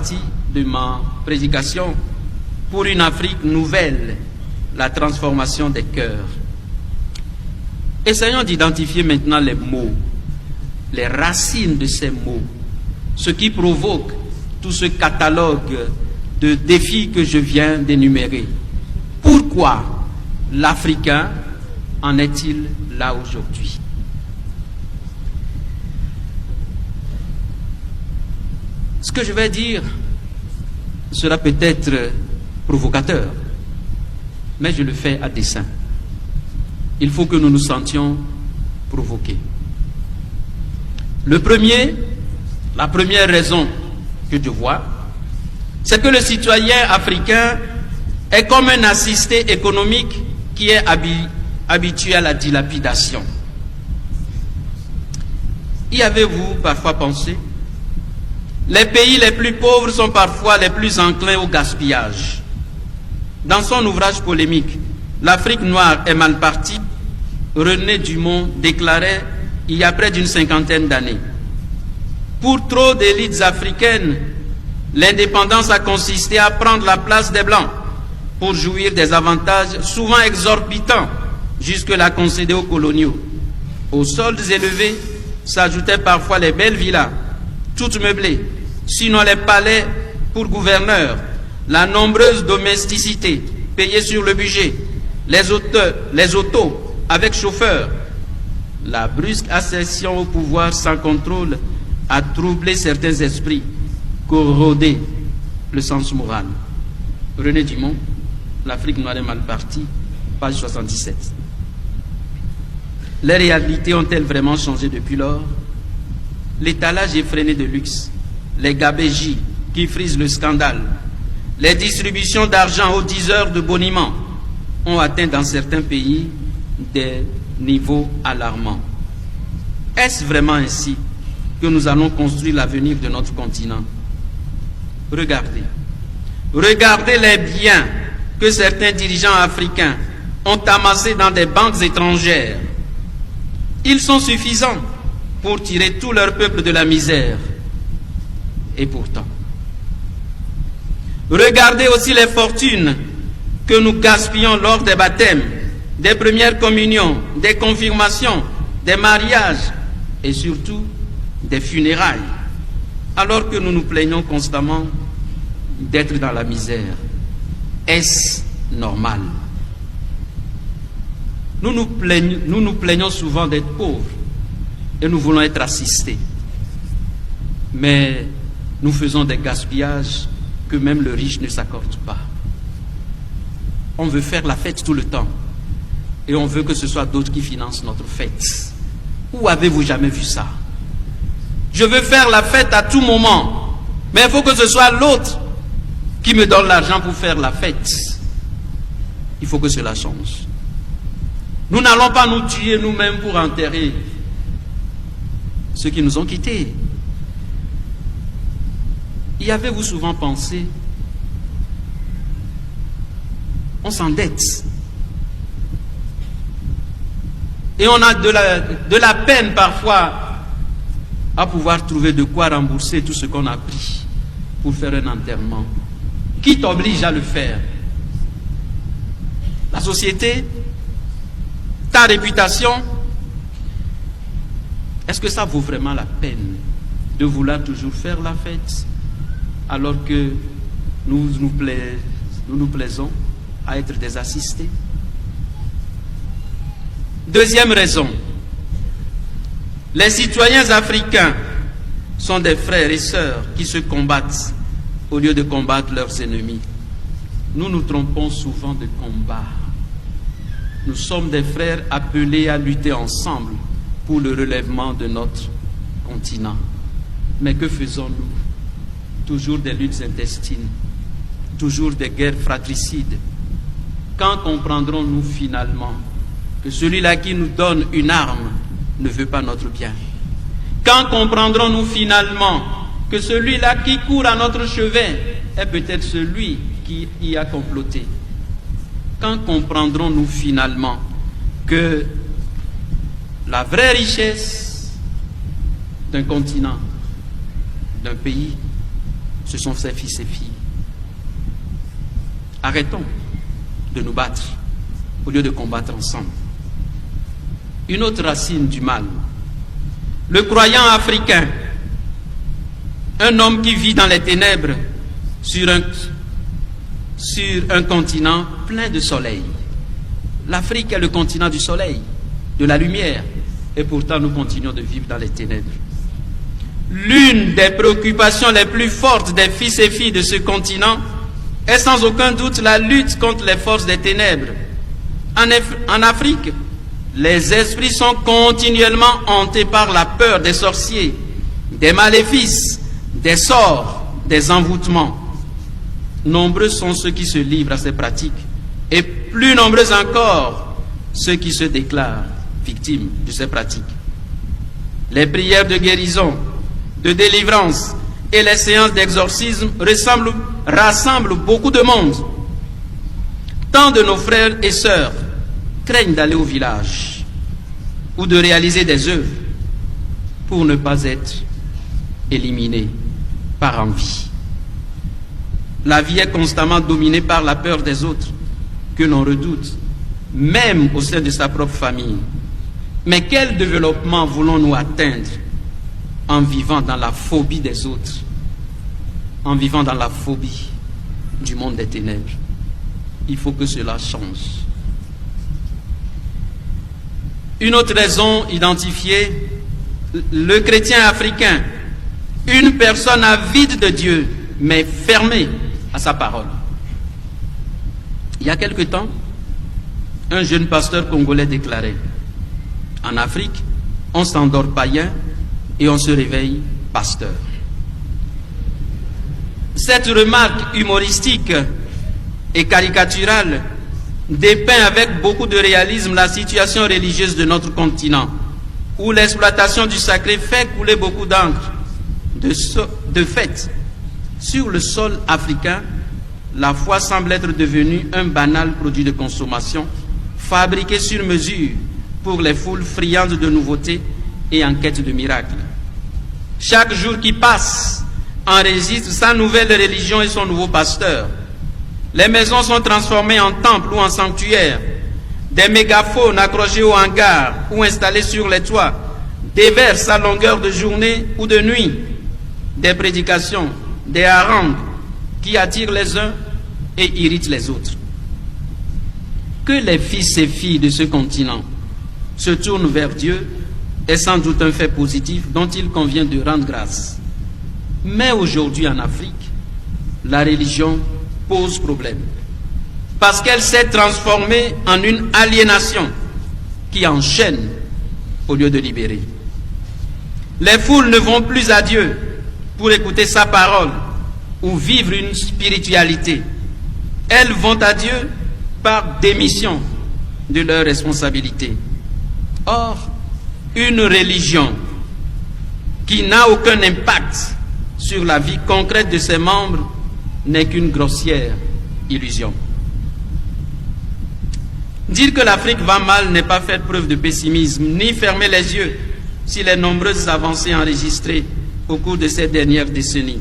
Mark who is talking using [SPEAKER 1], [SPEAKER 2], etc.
[SPEAKER 1] partie de ma prédication pour une Afrique nouvelle, la transformation des cœurs. Essayons d'identifier maintenant les mots, les racines de ces mots, ce qui provoque tout ce catalogue de défis que je viens d'énumérer. Pourquoi l'Africain en est-il là aujourd'hui? Ce que je vais dire sera peut-être provocateur, mais je le fais à dessein. Il faut que nous nous sentions provoqués. La première raison que je vois, c'est que le citoyen africain est comme un assisté économique qui est habitué à la dilapidation. Y avez-vous parfois pensé? Les pays les plus pauvres sont parfois les plus enclins au gaspillage. Dans son ouvrage polémique, L'Afrique noire est mal partie, René Dumont déclarait il y a près d'une cinquantaine d'années. Pour trop d'élites africaines, l'indépendance a consisté à prendre la place des Blancs pour jouir des avantages souvent exorbitants jusque-là concédés aux coloniaux. Aux soldes élevés s'ajoutaient parfois les belles villas, toutes meublées, sinon les palais pour gouverneurs, la nombreuse domesticité payée sur le budget, les autos avec chauffeur. La brusque accession au pouvoir sans contrôle a troublé certains esprits, corrodé le sens moral. René Dumont, L'Afrique noire est mal partie, page 77. Les réalités ont-elles vraiment changé depuis lors? L'étalage effréné de luxe, les gabégies qui frisent le scandale, les distributions d'argent aux 10 heures de boniment ont atteint dans certains pays des niveaux alarmants. Est-ce vraiment ainsi que nous allons construire l'avenir de notre continent? Regardez. Regardez les biens que certains dirigeants africains ont amassés dans des banques étrangères. Ils sont suffisants pour tirer tout leur peuple de la misère. Et pourtant, regardez aussi les fortunes que nous gaspillons lors des baptêmes, des premières communions, des confirmations, des mariages et surtout des funérailles, alors que nous nous plaignons constamment d'être dans la misère. Est-ce normal? Nous nous plaignons souvent d'être pauvres et nous voulons être assistés. Mais nous faisons des gaspillages que même le riche ne s'accorde pas. On veut faire la fête tout le temps et on veut que ce soit d'autres qui financent notre fête. Où avez-vous jamais vu ça? Je veux faire la fête à tout moment, mais il faut que ce soit l'autre qui me donne l'argent pour faire la fête. Il faut que cela change. Nous n'allons pas nous tuer nous-mêmes pour enterrer ceux qui nous ont quittés. Y avez-vous souvent pensé? On s'endette. Et on a de la peine parfois à pouvoir trouver de quoi rembourser tout ce qu'on a pris pour faire un enterrement. Qui t'oblige à le faire? La société? Ta réputation? Est-ce que ça vaut vraiment la peine de vouloir toujours faire la fête alors que nous nous plaisons à être des assistés? Deuxième raison, les citoyens africains sont des frères et sœurs qui se combattent au lieu de combattre leurs ennemis. Nous nous trompons souvent de combat. Nous sommes des frères appelés à lutter ensemble pour le relèvement de notre continent. Mais que faisons-nous? Toujours des luttes intestines, toujours des guerres fratricides. Quand comprendrons-nous finalement que celui-là qui nous donne une arme ne veut pas notre bien? Quand comprendrons-nous finalement que celui-là qui court à notre chevet est peut-être celui qui y a comploté? Quand comprendrons-nous finalement que la vraie richesse d'un continent, d'un pays, ce sont ses fils et filles. Arrêtons de nous battre au lieu de combattre ensemble. Une autre racine du mal, le croyant africain, un homme qui vit dans les ténèbres sur un continent plein de soleil. L'Afrique est le continent du soleil, de la lumière, et pourtant nous continuons de vivre dans les ténèbres. L'une des préoccupations les plus fortes des fils et filles de ce continent est sans aucun doute la lutte contre les forces des ténèbres. En Afrique, les esprits sont continuellement hantés par la peur des sorciers, des maléfices, des sorts, des envoûtements. Nombreux sont ceux qui se livrent à ces pratiques, et plus nombreux encore ceux qui se déclarent victimes de ces pratiques. Les prières de guérison, de délivrance et les séances d'exorcisme rassemblent beaucoup de monde. Tant de nos frères et sœurs craignent d'aller au village ou de réaliser des œuvres pour ne pas être éliminés par envie. La vie est constamment dominée par la peur des autres que l'on redoute, même au sein de sa propre famille. Mais quel développement voulons-nous atteindre en vivant dans la phobie des autres, en vivant dans la phobie du monde des ténèbres? Il faut que cela change. Une autre raison identifiée, le chrétien africain, une personne avide de Dieu, mais fermée à sa parole. Il y a quelque temps, un jeune pasteur congolais déclarait: en Afrique, on s'endort païen et on se réveille pasteur. Cette remarque humoristique et caricaturale dépeint avec beaucoup de réalisme la situation religieuse de notre continent, où l'exploitation du sacré fait couler beaucoup d'encre. De fait, sur le sol africain, la foi semble être devenue un banal produit de consommation, fabriqué sur mesure pour les foules friandes de nouveautés et en quête de miracles. Chaque jour qui passe enregistre sa nouvelle religion et son nouveau pasteur. Les maisons sont transformées en temples ou en sanctuaires. Des mégaphones accrochés au hangar ou installés sur les toits déversent à longueur de journée ou de nuit des prédications, des harangues qui attirent les uns et irritent les autres. Que les fils et filles de ce continent se tournent vers Dieu est sans doute un fait positif dont il convient de rendre grâce. Mais aujourd'hui en Afrique, la religion pose problème parce qu'elle s'est transformée en une aliénation qui enchaîne au lieu de libérer. Les foules ne vont plus à Dieu pour écouter sa parole ou vivre une spiritualité. Elles vont à Dieu par démission de leurs responsabilités. Or, une religion qui n'a aucun impact sur la vie concrète de ses membres n'est qu'une grossière illusion. Dire que l'Afrique va mal n'est pas faire preuve de pessimisme, ni fermer les yeux sur les nombreuses avancées enregistrées au cours de ces dernières décennies.